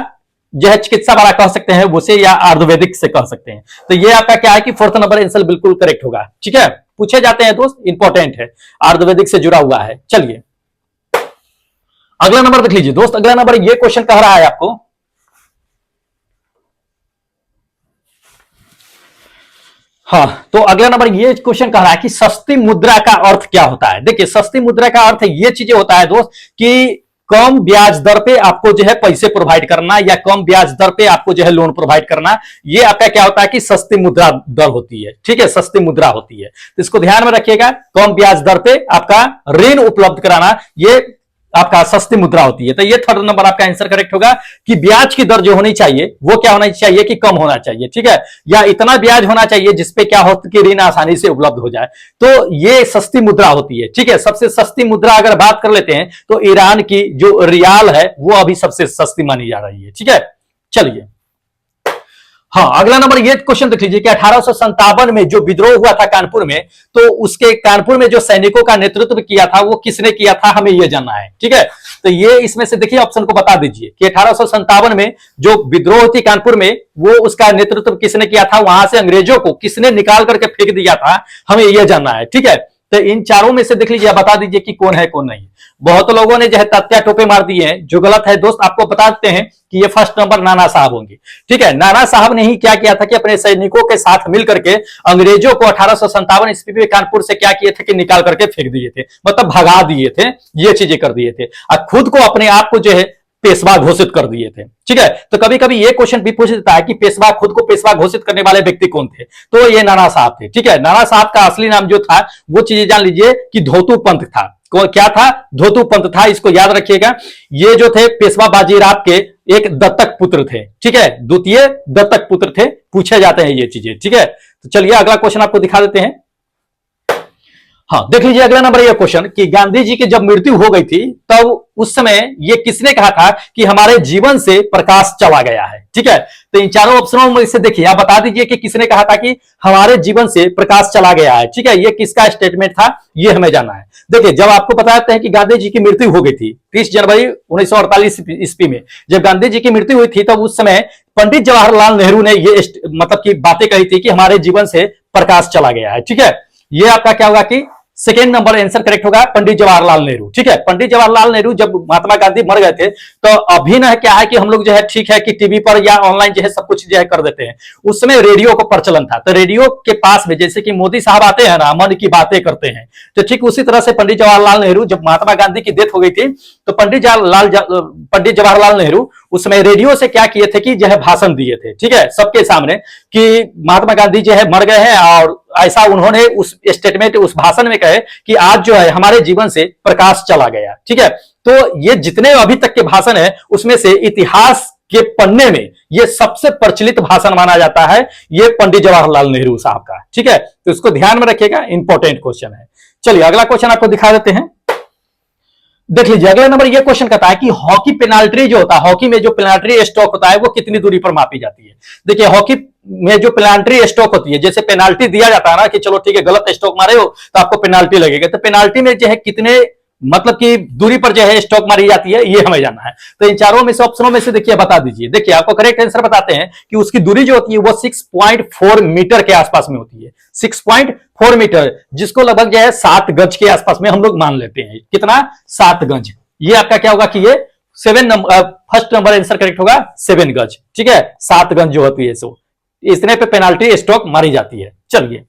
जो है चिकित्सा वाला कह सकते हैं उसे, या आयुर्वेदिक से कह सकते हैं। तो ये आपका क्या है कि फोर्थ नंबर आंसर बिल्कुल करेक्ट होगा। ठीक है, पूछे जाते हैं दोस्त, इंपॉर्टेंट है, आयुर्वेदिक से जुड़ा हुआ है। चलिए अगला नंबर देख लीजिए दोस्त। अगला नंबर ये क्वेश्चन कह रहा है आपको, हाँ, तो अगला नंबर ये क्वेश्चन कह रहा है कि सस्ती मुद्रा का अर्थ क्या होता है। देखिए सस्ती मुद्रा का अर्थ ये चीजें होता है दोस्त कि कम ब्याज दर पे आपको जो है पैसे प्रोवाइड करना, या कम ब्याज दर पे आपको जो है लोन प्रोवाइड करना। ये आपका क्या होता है कि सस्ती मुद्रा दर होती है। ठीक है, सस्ती मुद्रा होती है, तो इसको ध्यान में रखिएगा। कम ब्याज दर पे आपका ऋण उपलब्ध कराना, ये आपका सस्ती मुद्रा होती है। तो ये थर्ड नंबर आपका आंसर करेक्ट होगा कि ब्याज की दर जो होनी चाहिए वो क्या होना चाहिए कि कम होना चाहिए। ठीक है, या इतना ब्याज होना चाहिए जिसपे क्या हो कि ऋण आसानी से उपलब्ध हो जाए। तो ये सस्ती मुद्रा होती है। ठीक है, सबसे सस्ती मुद्रा अगर बात कर लेते हैं तो ईरान की जो रियाल है वो अभी सबसे सस्ती मानी जा रही है। ठीक है, चलिए हाँ, अगला नंबर ये क्वेश्चन देख लीजिए कि 1857 में जो विद्रोह हुआ था कानपुर में, तो उसके कानपुर में जो सैनिकों का नेतृत्व किया था वो किसने किया था, हमें यह जानना है। ठीक है, तो ये इसमें से देखिए ऑप्शन को बता दीजिए कि 1857 में जो विद्रोह थी कानपुर में वो उसका नेतृत्व किसने किया था, वहां से अंग्रेजों को किसने निकाल करके फेंक दिया था, हमें यह जानना है। ठीक है, तो इन चारों में से देख लीजिए, बता दीजिए कि कौन है कौन नहीं। बहुत लोगों ने जो है तत्या टोपे मार दिए हैं, जो गलत है दोस्त आपको बता देते हैं कि ये फर्स्ट नंबर नाना साहब होंगे। ठीक है, नाना साहब ने ही क्या किया था कि अपने सैनिकों के साथ मिल करके अंग्रेजों को 1857 ईस्वी में कानपुर से क्या किए थे कि निकाल करके फेंक दिए थे, मतलब भगा दिए थे, ये चीजें कर दिए थे, और खुद को अपने आप को जो है पेशवा घोषित कर दिए थे। ठीक है, तो कभी कभी ये क्वेश्चन भी पूछ देता है कि पेशवा, खुद को पेशवा घोषित करने वाले व्यक्ति कौन थे, तो ये नाना साहब थे। ठीक है, नाना साहब का असली नाम जो था वो चीजें जान लीजिए कि धोतू पंत था। क्या था? धोतू पंत था, इसको याद रखिएगा। ये जो थे पेशवा बाजीराव के एक दत्तक पुत्र थे। ठीक है, द्वितीय दत्तक पुत्र थे, पूछे जाते हैं ये चीजें। ठीक है, तो चलिए अगला क्वेश्चन आपको दिखा देते हैं। हाँ, देख लीजिए अगला नंबर ये क्वेश्चन कि गांधी जी की जब मृत्यु हो गई थी तब उस समय ये किसने कहा था कि हमारे जीवन से प्रकाश चला गया है। ठीक है, तो इन चारों ऑप्शनों में से देखिए, आप बता दीजिए कि किसने कहा था कि हमारे जीवन से प्रकाश चला गया है। ठीक है, ये किसका स्टेटमेंट था ये हमें जानना है। देखिए, जब आपको बताते हैं कि गांधी जी की मृत्यु हो गई थी 30 जनवरी 1948 ईस्वी में, जब गांधी जी की मृत्यु हुई थी तब उस समय पंडित जवाहरलाल नेहरू ने ये मतलब की बातें कही थी कि हमारे जीवन से प्रकाश चला गया है। ठीक है, ये आपका क्या होगा कि सेकेंड नंबर आंसर करेक्ट होगा, पंडित जवाहरलाल नेहरू। ठीक है, पंडित जवाहरलाल नेहरू जब महात्मा गांधी मर गए थे तो अभी ना क्या है कि हम लोग जो है ठीक है कि टीवी पर या ऑनलाइन जो है सब कुछ जो है कर देते हैं, उस समय रेडियो का प्रचलन था। तो रेडियो के पास में जैसे कि मोदी साहब आते हैं ना, मन की बातें करते हैं, तो ठीक उसी तरह से पंडित जवाहरलाल नेहरू जब महात्मा गांधी की डेथ हो गई थी तो पंडित जवाहरलाल नेहरू उस समय रेडियो से क्या किए थे कि जो है भाषण दिए थे। ठीक है, सबके सामने कि महात्मा गांधी जो है मर गए हैं, और ऐसा उन्होंने उस स्टेटमेंट उस भाषण में कहे कि आज जो है हमारे जीवन से प्रकाश चला गया। ठीक है, तो ये जितने अभी तक के भाषण है उसमें से इतिहास के पन्ने में ये सबसे प्रचलित भाषण माना जाता है, ये पंडित जवाहरलाल नेहरू साहब का। ठीक है, तो इसको ध्यान में रखिएगा, इंपॉर्टेंट क्वेश्चन है। चलिए अगला क्वेश्चन आपको दिखा देते हैं, देख लीजिए। अगला नंबर ये क्वेश्चन कहता है कि हॉकी पेनाल्टी जो होता है, हॉकी में जो पेनाल्टी स्ट्रोक होता है वो कितनी दूरी पर मापी जाती है। देखिए हॉकी में जो पेनाल्टी स्ट्रोक होती है, जैसे पेनाल्टी दिया जाता है ना कि चलो ठीक है गलत स्ट्रोक मारे हो तो आपको पेनाल्टी लगेगा, तो पेनाल्टी में जो है कितने मतलब कि दूरी पर जो है स्ट्रोक मारी जाती है ये हमें जानना है। तो इन चारों में से ऑप्शनों में से देखिए बता दीजिए। देखिए आपको करेक्ट आंसर बताते हैं कि उसकी दूरी जो होती है वो 6.4 मीटर के आसपास में होती है। 6.4 मीटर, जिसको लगभग जो है 7 गज के आसपास में हम लोग मान लेते हैं। कितना? 7 गज। ये आपका क्या होगा कि ये 7 number, first number answer correct होगा 7 गज। ठीक है, 7 गज जो होती है सो इतने पे पेनाल्टी स्ट्रोक मारी जाती है। चलिए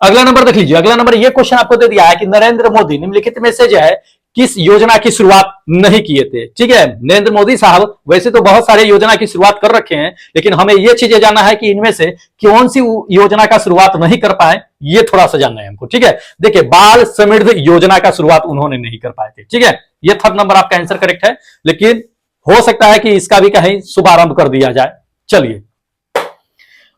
अगला नंबर देख लीजिए। अगला नंबर ये क्वेश्चन आपको दे दिया है कि नरेंद्र मोदी निम्नलिखित में से जो है किस योजना की शुरुआत नहीं किए थे। ठीक है, नरेंद्र मोदी साहब वैसे तो बहुत सारे योजना की शुरुआत कर रखे हैं, लेकिन हमें यह चीजें जानना है कि इनमें से कौन सी योजना का शुरुआत नहीं कर पाए, ये थोड़ा सा जानना है हमको। ठीक है, देखिए बाल समृद्धि योजना का शुरुआत उन्होंने नहीं कर पाए थे। ठीक है, ये थर्ड नंबर आपका आंसर करेक्ट है, लेकिन हो सकता है कि इसका भी कहीं शुभारंभ कर दिया जाए। चलिए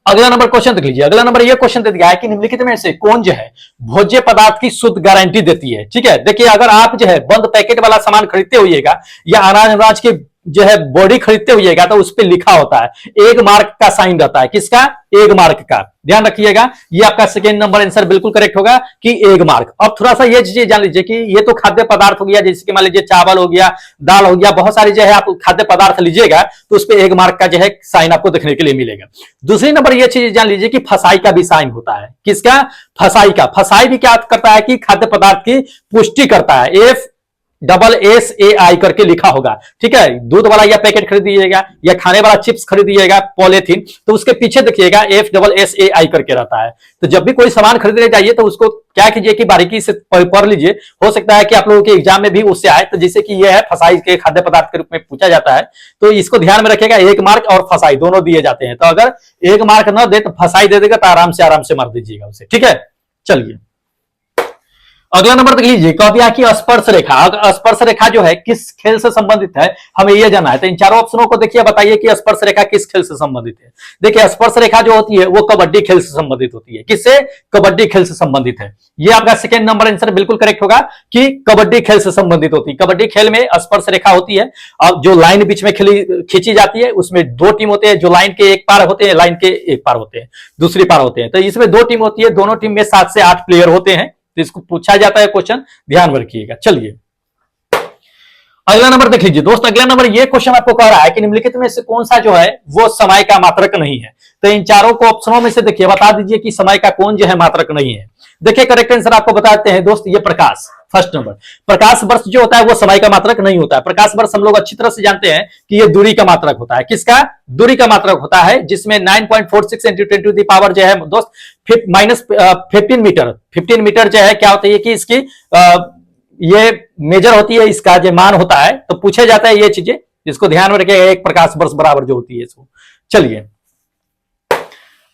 अगला नंबर क्वेश्चन देख लीजिए। अगला नंबर ये क्वेश्चन दे दिया है कि निम्नलिखित में से कौन जो है भोज्य पदार्थ की शुद्ध गारंटी देती है। ठीक है, देखिए अगर आप जो है बंद पैकेट वाला सामान खरीदते होइएगा या अनाज की जो है बॉडी खरीदते होइएगा तो उस पर लिखा होता है, एक मार्क का साइन रहता है। किसका? एक मार्क का। ध्यान रखिएगा, ये आपका सेकेंड नंबर आंसर बिल्कुल करेक्ट होगा कि एक मार्क। अब थोड़ा सा ये चीजें जान लीजिए कि ये तो खाद्य पदार्थ हो गया, जैसे कि मान लीजिए चावल हो गया, दाल हो गया, बहुत सारी जो है आप खाद्य पदार्थ लीजिएगा तो उस पर एक मार्क का जो है साइन आपको देखने के लिए मिलेगा। दूसरी नंबर ये चीज जान लीजिए कि फसाई का भी साइन होता है। किसका? फसाई का। फसाई भी क्या करता है कि खाद्य पदार्थ की पुष्टि करता है। FSSAI करके लिखा होगा। ठीक है, दूध वाला या पैकेट खरीदिएगा या खाने वाला चिप्स खरीदिएगा पॉलीथीन, तो उसके पीछे देखिएगा FSSAI करके रहता है। तो जब भी कोई सामान खरीदने जाइए तो उसको क्या कीजिए कि बारीकी से पढ़ लीजिए, हो सकता है कि आप लोगों के एग्जाम में भी उससे आए। तो जैसे कि यह है फसाई के खाद्य पदार्थ के रूप में पूछा जाता है, तो इसको ध्यान में रखिएगा, एक मार्क और फसाई दोनों दिए जाते हैं। तो अगर एक मार्क न दे तो फसाई दे देगा, तो आराम से मार दीजिएगा उसे। ठीक है, चलिए अगला नंबर देख लीजिए। कविया की स्पर्श रेखा, स्पर्श रेखा जो है किस खेल से संबंधित है हमें यह जानना है। तो इन चारों ऑप्शनों को देखिए, बताइए कि स्पर्श रेखा किस खेल से संबंधित है। देखिए स्पर्श रेखा जो होती है वो कबड्डी खेल से संबंधित होती है। किससे? कबड्डी खेल से संबंधित है। ये आपका सेकेंड नंबर आंसर बिल्कुल करेक्ट होगा कि कबड्डी खेल से संबंधित होती है। कबड्डी खेल में स्पर्श रेखा होती है और जो लाइन बीच में खींची जाती है, उसमें 2 टीम होते हैं, जो लाइन के एक पार होते हैं, लाइन के एक पार होते हैं, दूसरी पार होते हैं। तो इसमें 2 टीम होती है, दोनों टीम में 7 से 8 प्लेयर होते हैं। तो इसको पूछा जाता है क्वेश्चन, ध्यान में रखिएगा। चलिए अगला नंबर देख लीजिए दोस्त। अगला नंबर ये क्वेश्चन आपको कह रहा है कि निम्नलिखित में से कौन सा जो है वो समय का मात्रक नहीं है। तो इन चारों को ऑप्शनों में से देखिए, बता दीजिए कि समय का कौन जो है मात्रक नहीं है। देखिए करेक्ट आंसर आपको बताते हैं दोस्त, ये प्रकाश। फर्स्ट नंबर, प्रकाश वर्ष जो होता है वो समय का मात्रक नहीं होता है। प्रकाश वर्ष हम लोग अच्छी तरह से जानते हैं कि ये दूरी का मात्रक होता है। किसका? दूरी का मात्रक होता है, जिसमें 9.46 × 10⁻⁴ जो है दोस्त -15 मीटर। 15 मीटर जो है क्या होता है कि इसकी ये मेजर होती है, इसका जो मान होता है। तो पूछा जाता है ये चीजें, जिसको ध्यान में रखिएगा, एक प्रकाश वर्ष बराबर जो होती है इसको। चलिए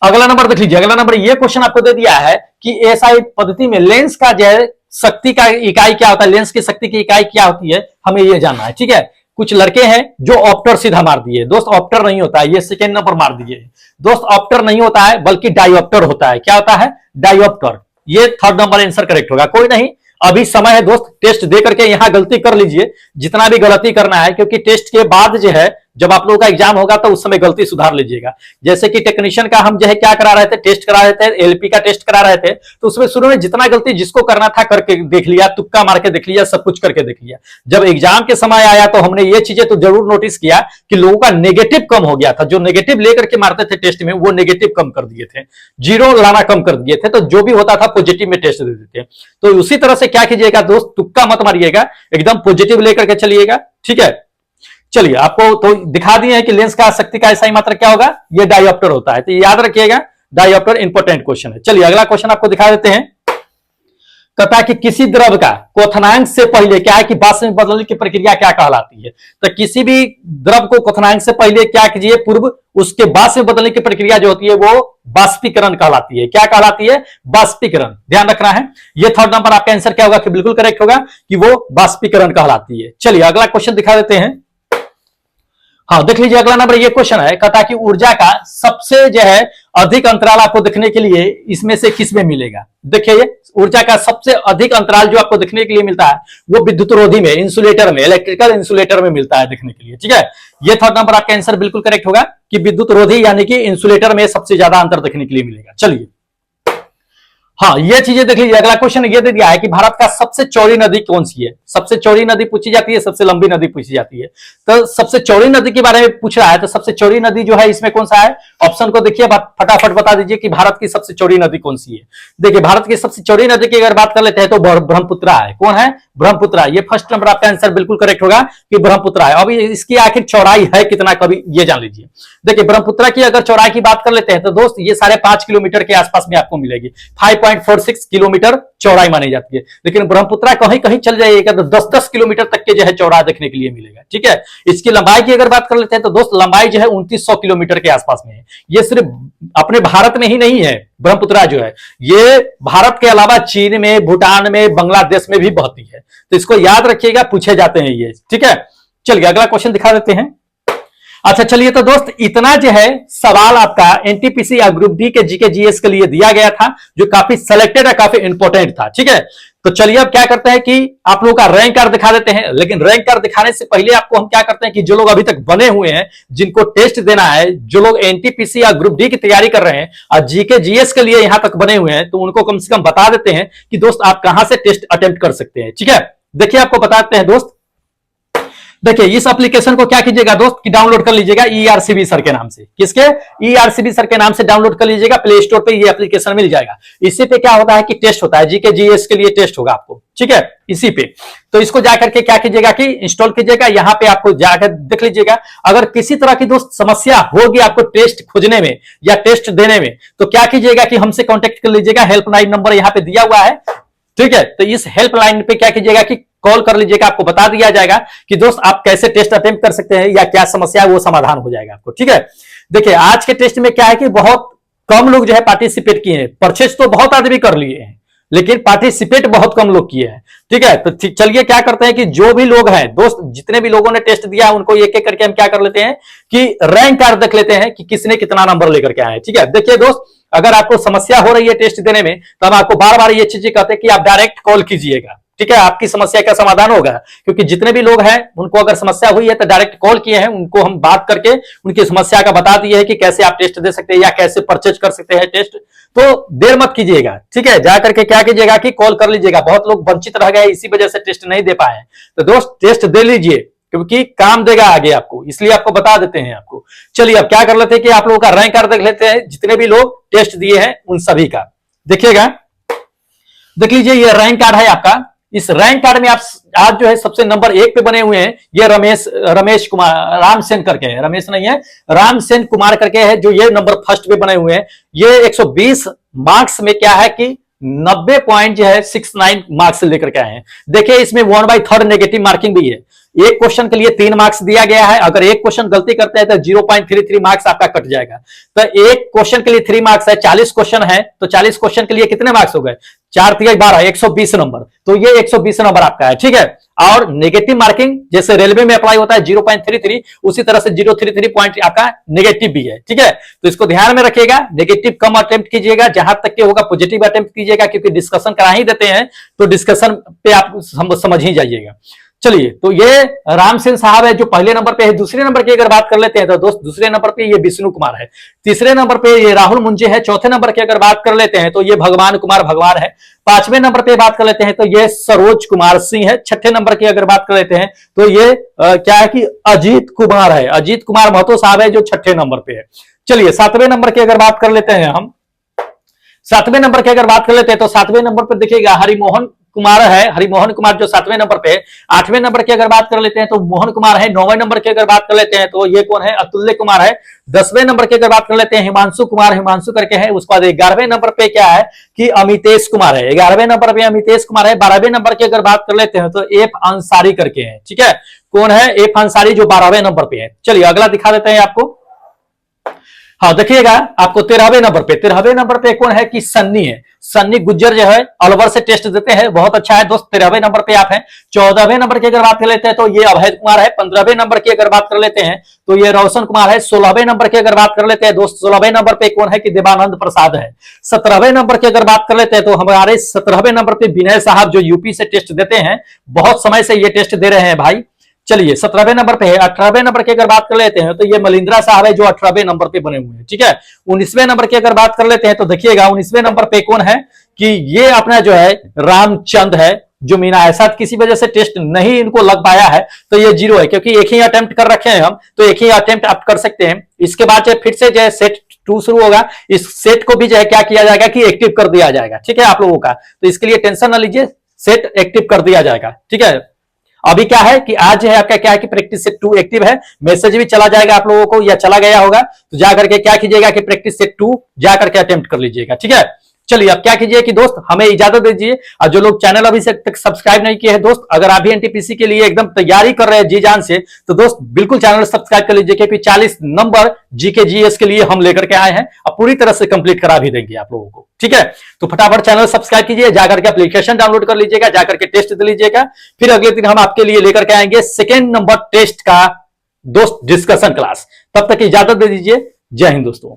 अगला नंबर देख लीजिए। अगला नंबर ये क्वेश्चन आपको दे दिया है कि एसआई पद्धति में लेंस का जो है शक्ति का इकाई क्या होता है, लेंस की शक्ति की इकाई क्या होती है, हमें ये जानना है। ठीक है, कुछ लड़के हैं जो ऑप्टर सीधा मार दिए दोस्त। ऑप्टर नहीं होता है, ये सेकेंड नंबर मार दिए दोस्त। ऑप्टर नहीं होता है बल्कि डायोप्टर होता है। क्या होता है? डायोप्टर। ये थर्ड नंबर आंसर करेक्ट होगा। कोई नहीं, अभी समय है दोस्त, टेस्ट दे करके यहां गलती कर लीजिए, जितना भी गलती करना है, क्योंकि टेस्ट के बाद जो है जब आप लोगों का एग्जाम होगा तो उस समय गलती सुधार लीजिएगा। जैसे कि टेक्नीशियन का हम जो है क्या करा रहे थे, टेस्ट करा रहे थे, एलपी का टेस्ट करा रहे थे, तो उसमें शुरू में जितना गलती जिसको करना था करके देख लिया, तुक्का मार के देख लिया, सब कुछ करके देख लिया। जब एग्जाम के समय आया तो हमने ये चीजें तो जरूर नोटिस किया कि लोगों का नेगेटिव कम हो गया था। जो नेगेटिव लेकर के मारते थे टेस्ट में वो नेगेटिव कम कर दिए थे, जीरो लाना कम कर दिए थे, तो जो भी होता था पॉजिटिव में टेस्ट दे देते थे। तो उसी तरह से क्या कीजिएगा दोस्त, तुक्का मत मारिएगा, एकदम पॉजिटिव लेकर के चलिएगा, ठीक है। चलिए आपको तो दिखा दिए हैं कि लेंस का शक्ति का SI मात्रक क्या होगा, ये डायोप्टर होता है, तो याद रखिएगा डायोप्टर इंपॉर्टेंट क्वेश्चन है। चलिए अगला क्वेश्चन आपको दिखा देते हैं। कहता है कि किसी द्रव का क्वथनांक से पहले क्या है कि वाष्प में बदलने की प्रक्रिया क्या कहलाती है। तो किसी भी द्रव को क्वथनांक से पहले क्या कीजिए, पूर्व उसके वाष्प में बदलने की प्रक्रिया जो होती है वो वाष्पीकरण कहलाती है। क्या कहलाती है, वाष्पीकरण, ध्यान रखना है। ये थर्ड नंबर आपका आंसर क्या होगा कि बिल्कुल करेक्ट होगा कि वो वाष्पीकरण कहलाती है। चलिए अगला क्वेश्चन दिखा देते हैं। हाँ देख लीजिए अगला नंबर ये क्वेश्चन है, कहता कि ऊर्जा का सबसे जो है अधिक अंतराल आपको देखने के लिए इसमें से किस में मिलेगा। देखिए ऊर्जा का सबसे अधिक अंतराल जो आपको देखने के लिए मिलता है वो विद्युत रोधी में, इंसुलेटर में, इलेक्ट्रिकल इंसुलेटर में मिलता है देखने के लिए, ठीक है। ये थर्ड नंबर आपका आंसर बिल्कुल करेक्ट होगा कि विद्युत रोधी यानी कि इंसुलेटर में सबसे ज्यादा अंतर देखने के लिए मिलेगा। चलिए हाँ ये चीजें देख लीजिए। अगला क्वेश्चन ये दे दिया है कि भारत का सबसे चौड़ी नदी कौन सी है। सबसे चौड़ी नदी पूछी जाती है, सबसे लंबी नदी पूछी जाती है। तो सबसे चौड़ी नदी के बारे में पूछ रहा है, तो सबसे चौड़ी नदी जो है इसमें कौन सा है, ऑप्शन को देखिए, फटाफट बता दीजिए कि भारत की सबसे चौड़ी नदी कौन सी है। देखिए भारत की सबसे चौड़ी नदी की अगर बात कर लेते हैं तो ब्रह्मपुत्रा है। कौन है, ब्रह्मपुत्रा। ये फर्स्ट नंबर आपका आंसर बिल्कुल करेक्ट होगा कि ब्रह्मपुत्रा है। अभी इसकी आखिर चौड़ाई है कितना, कभी ये जान लीजिए। देखिए ब्रह्मपुत्रा की अगर चौड़ाई की बात कर लेते हैं तो दोस्त ये 5.5 किलोमीटर के आसपास में आपको मिलेगी। 5.46 किलोमीटर चौड़ाई मानी जाती है। लेकिन ब्रह्मपुत्रा कहीं कहीं चल जाइएगा तो 10-10 किलोमीटर तक के जो है चौड़ा देखने के लिए मिलेगा, ठीक है। इसकी लंबाई की अगर बात कर लेते हैं तो दोस्त लंबाई जो है 2900 किलोमीटर के आसपास में है। ये सिर्फ अपने भारत में ही नहीं है, ब्रह्मपुत्रा जो है ये भारत के अलावा चीन में, भूटान में, बांग्लादेश में भी बहती है। तो इसको याद रखिएगा, पूछे जाते हैं ये, ठीक है। चलिए अगला क्वेश्चन दिखा देते हैं। अच्छा चलिए तो दोस्त इतना जो है सवाल आपका एनटीपीसी या ग्रुप डी के जीके जीएस के लिए दिया गया था, जो काफी सिलेक्टेड है, काफी इंपॉर्टेंट था, ठीक है। तो चलिए अब क्या करते हैं कि आप लोगों का रैंक कार्ड दिखा देते हैं। लेकिन रैंक कार्ड दिखाने से पहले आपको हम क्या करते हैं कि जो लोग अभी तक बने हुए हैं, जिनको टेस्ट देना है, जो लोग एनटीपीसी या ग्रुप डी की तैयारी कर रहे हैं और जीके जीएस के लिए यहां तक बने हुए हैं, तो उनको कम से कम बता देते हैं कि दोस्त आप कहां से टेस्ट अटेम्प्ट कर सकते हैं, ठीक है। देखिए आपको बताते हैं दोस्त। देखिए इस एप्लीकेशन को क्या कीजिएगा दोस्त कि डाउनलोड कर लीजिएगा ईआरसीबी सर के नाम से। किसके, ईआरसीबी सर के नाम से डाउनलोड कर लीजिएगा, प्ले स्टोर पे ये एप्लीकेशन मिल जाएगा। इसी पे क्या होता है कि टेस्ट होता है, जीके जीएस के लिए टेस्ट होगा आपको, ठीक है, इसी पे। तो इसको जाकर के क्या कीजिएगा कि इंस्टॉल कीजिएगा, यहाँ पे आपको जाकर देख लीजिएगा। अगर किसी तरह की दोस्त समस्या होगी आपको टेस्ट खोजने में या टेस्ट देने में, तो क्या कीजिएगा कि हमसे कॉन्टेक्ट कर लीजिएगा। हेल्पलाइन नंबर यहाँ पे दिया हुआ है, ठीक है। तो इस हेल्पलाइन पे क्या कीजिएगा कि कॉल कर लीजिएगा, आपको बता दिया जाएगा कि दोस्त आप कैसे टेस्ट अटेम्प्ट कर सकते हैं या क्या समस्या है, वो समाधान हो जाएगा आपको, ठीक है। देखिए आज के टेस्ट में क्या है कि बहुत कम लोग जो है पार्टिसिपेट किए हैं। परचेज तो बहुत आदमी कर लिए हैं, लेकिन पार्टिसिपेट बहुत कम लोग किए हैं, ठीक है। तो चलिए क्या करते हैं कि जो भी लोग हैं दोस्त, जितने भी लोगों ने टेस्ट दिया उनको एक एक करके हम क्या कर लेते हैं कि रैंक कार्ड देख लेते हैं कि किसने कितना नंबर लेकर के आए, ठीक है। देखिए दोस्त अगर आपको समस्या हो रही है टेस्ट देने में, तो हम आपको बार बार ये चीजें कहते हैं कि आप डायरेक्ट कॉल कीजिएगा, ठीक है। आपकी समस्या का समाधान होगा, क्योंकि जितने भी लोग हैं उनको अगर समस्या हुई है तो डायरेक्ट कॉल किए हैं, उनको हम बात करके उनकी समस्या का बता दिए है कि कैसे आप टेस्ट दे सकते हैं या कैसे परचेज कर सकते हैं टेस्ट। तो देर मत कीजिएगा, ठीक है। जाकर के क्या कीजिएगा कि कॉल कर लीजिएगा। बहुत लोग वंचित रह गए, इसी वजह से टेस्ट नहीं दे पाए। तो दोस्त टेस्ट दे लीजिए, क्योंकि काम देगा आगे आपको, इसलिए आपको बता देते हैं आपको। चलिए अब क्या कर लेते हैं कि आप लोगों का रैंक कार्ड देख लेते हैं, जितने भी लोग टेस्ट दिए हैं उन सभी का। देखिएगा, देख लीजिए ये रैंक कार्ड है आपका। इस रैंक कार्ड में आप आज जो है सबसे नंबर 1 पे बने हुए हैं, ये रमेश कुमार रामसेन करके है, रमेश नहीं है, रामसेन कुमार करके है, जो ये नंबर फर्स्ट पे बने हुए हैं। ये 120 मार्क्स में क्या है कि 90.69 मार्क्स लेकर के आए हैं। देखिए इसमें 1/3 नेगेटिव मार्किंग भी है। एक क्वेश्चन के लिए 3 मार्क्स दिया गया है। अगर एक क्वेश्चन गलती करते हैं तो 0.33 मार्क्स आपका कट जाएगा। तो एक क्वेश्चन के लिए 3 मार्क्स है, 40 क्वेश्चन है, तो 40 क्वेश्चन के लिए कितने मार्क्स हो गए, 4 × 12 120 नंबर। तो ये 120 नंबर आपका है, ठीक है। और नेगेटिव मार्किंग जैसे रेलवे में अप्लाई होता है 0.33, उसी तरह से 0.33 पॉइंट आपका नेगेटिव भी है, ठीक है। तो इसको ध्यान में रखिएगा, नेगेटिव कम अटेम्प्ट कीजिएगा, जहां तक के होगा पॉजिटिव अटेम्प्ट कीजिएगा, क्योंकि डिस्कशन करा ही देते हैं तो डिस्कशन पे आप समझ ही जाइएगा। चलिए, तो ये राम सेन साहब है जो पहले नंबर पे है। दूसरे नंबर की अगर बात कर लेते हैं तो दोस्त दूसरे नंबर पे ये विष्णु कुमार है। तीसरे नंबर पे ये राहुल मुंजे है। चौथे नंबर की अगर बात कर लेते हैं तो ये भगवान कुमार भगवान है। पांचवें नंबर पे बात कर लेते हैं तो ये सरोज कुमार सिंह है। छठे नंबर की अगर बात कर लेते हैं तो ये क्या है कि अजीत कुमार है। अजीत कुमार महतो साहब है जो छठे नंबर पे है। चलिए, सातवें नंबर की अगर बात कर लेते हैं हम, सातवें नंबर की अगर बात कर लेते हैं तो सातवें नंबर पर देखिएगा हरिमोहन कुमार है। हरिमोहन कुमार जो सातवें नंबर पे है। आठवें नंबर की अगर बात कर लेते हैं तो मोहन कुमार है। नौवें नंबर की अगर बात कर लेते हैं तो ये कौन है, अतुल्य कुमार है। 10वें नंबर की अगर बात कर लेते हैं हिमांशु कुमार, हिमांशु करके है। उसके बाद 11वें नंबर पे क्या है कि अमितेश कुमार है। 11वें नंबर पे अमितेश कुमार है। 12वें नंबर की अगर बात कर लेते हैं तो एफ अंसारी करके है। ठीक है, कौन है, एफ अंसारी जो 12वें नंबर पे है। चलिए अगला दिखा देते हैं आपको। हाँ देखिएगा, आपको 13वें नंबर पे, 13वें नंबर पे कौन है कि सन्नी है। सन्नी गुज्जर जो है अलवर से टेस्ट देते हैं, बहुत अच्छा है दोस्त। 13वें नंबर पे आप हैं। 14वें नंबर की अगर बात कर लेते हैं तो ये अभय कुमार है। 15वें नंबर की अगर बात कर लेते हैं तो ये रोशन कुमार है। 16वें नंबर की अगर बात कर लेते हैं दोस्त, 16वें नंबर पे कौन है कि देवानंद प्रसाद है। 17वें नंबर की अगर बात कर लेते हैं तो हमारे 17वें नंबर पे विनय साहब जो यूपी से टेस्ट देते हैं, बहुत समय से ये टेस्ट दे रहे हैं भाई। चलिए 17वें नंबर पे है। 18वें नंबर की अगर बात कर लेते हैं तो ये मलिंद्रा साहब है जो 18वें नंबर पे बने हुए हैं। ठीक है, 19वें नंबर की अगर बात कर लेते हैं तो देखिएगा 19वें नंबर पे कौन है कि ये अपना जो है रामचंद है जो मीना है। साथ किसी वजह से टेस्ट नहीं इनको लग पाया है तो ये 0 है, क्योंकि एक ही अटेम्प्ट कर रखे हैं हम, तो एक ही अटेम्प्ट आप कर सकते हैं। इसके बाद जो फिर से जो है सेट 2 शुरू होगा, इस सेट को भी जो है क्या किया जाएगा कि एक्टिव कर दिया जाएगा। ठीक है आप लोगों का, तो इसके लिए टेंशन ना लीजिए, सेट एक्टिव कर दिया जाएगा। ठीक है, अभी क्या है कि आज है आपका क्या है कि प्रैक्टिस सेट 2 एक्टिव है। मैसेज भी चला जाएगा आप लोगों को या चला गया होगा, तो जाकर के क्या कीजिएगा कि प्रैक्टिस सेट 2 जाकर के अटेम्प्ट कर लीजिएगा। ठीक है, चलिए अब क्या कीजिए कि दोस्त हमें इजाजत दीजिए। और जो लोग चैनल अभी से तक सब्सक्राइब नहीं किए हैं दोस्त, अगर आप भी एनटीपीसी के लिए एकदम तैयारी कर रहे हैं जी जान से, तो दोस्त बिल्कुल चैनल सब्सक्राइब कर लीजिए, क्योंकि 40 नंबर जीके जीएस के लिए हम लेकर के आए हैं और पूरी तरह से कंप्लीट करा भी देंगे आप लोगों को। ठीक है, तो फटाफट चैनल सब्सक्राइब कीजिए, जाकर के एप्लीकेशन डाउनलोड कर लीजिएगा, जाकर के टेस्ट दे लीजिएगा। फिर अगले दिन हम आपके लिए लेकर के आएंगे सेकेंड नंबर टेस्ट का दोस्त डिस्कशन क्लास। तब तक इजाजत दे दीजिए। जय हिंद दोस्तों।